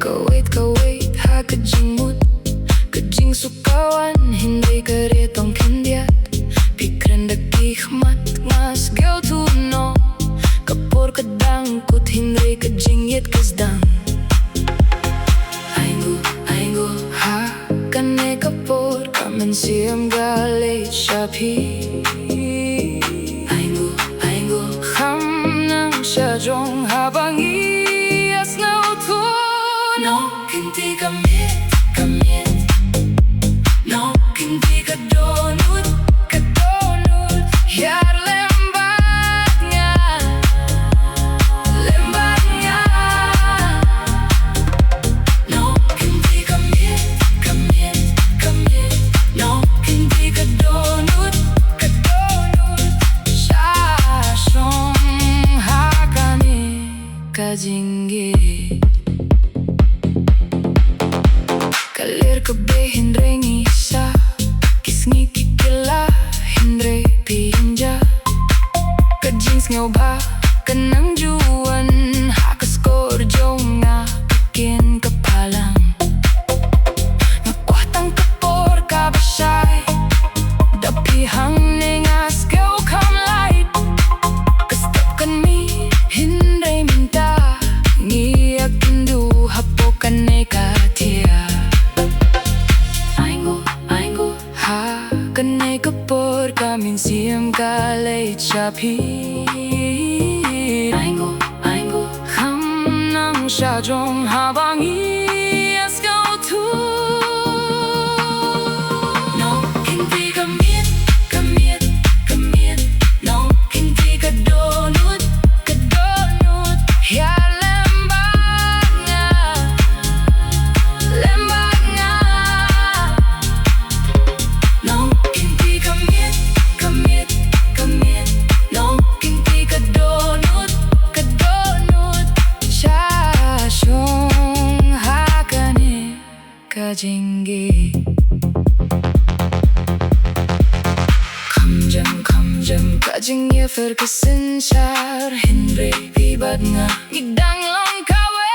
Kawait ha kajingmut Kajing sukawan Hindi karitong kindiat Pikren dakihmat Ngas gyaw tuno Kapor kadangkut Hindi kajingyet kasdang Aingo ha Kane kapor Kamen siyam galit Shapi Aingo Ham nang syajong habang iyas na uto Nongkynti ka Miet Nongkynti ka donut Yar lembat nga Nongkynti ka Miet Nongkynti ka donut Syasyong hakani kajinggi Kalir kabe hindre ngisa Kisngi kikila hindre pinja Kajings ngyoba kanang juwan Hakaskor jong nga kakin kapalang Nakwatang kapor kabasay Dapihang nengas gaw kamlight Kastap kan mi hindre minta Ngiyak indu hapo kanay katia Ha kanay kapor kamin siyam kalay chapi Aingo Ham nang syajong habang iyas kau tu Nongkynti ka Miet Nongkynti ka donut Ya lembat nga Nongkynti ka Miet Nongkynti ka donut Syasyong hakani kajinggi Kamjam kajingye verkesin syar Hindre pibat nga ngidang long kawe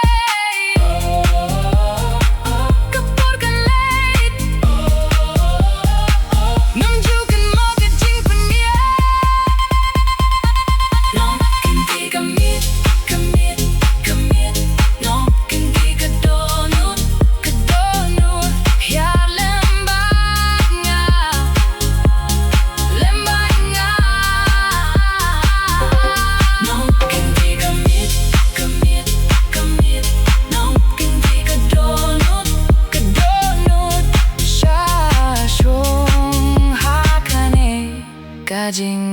Kapor kan leit Nungjukin mo kajing peniat Nongkynti ka Miet Nongkynti ka donut Ya lembat nga Nongkynti ka Miet Nongkynti ka donut Syasyong hakane kajing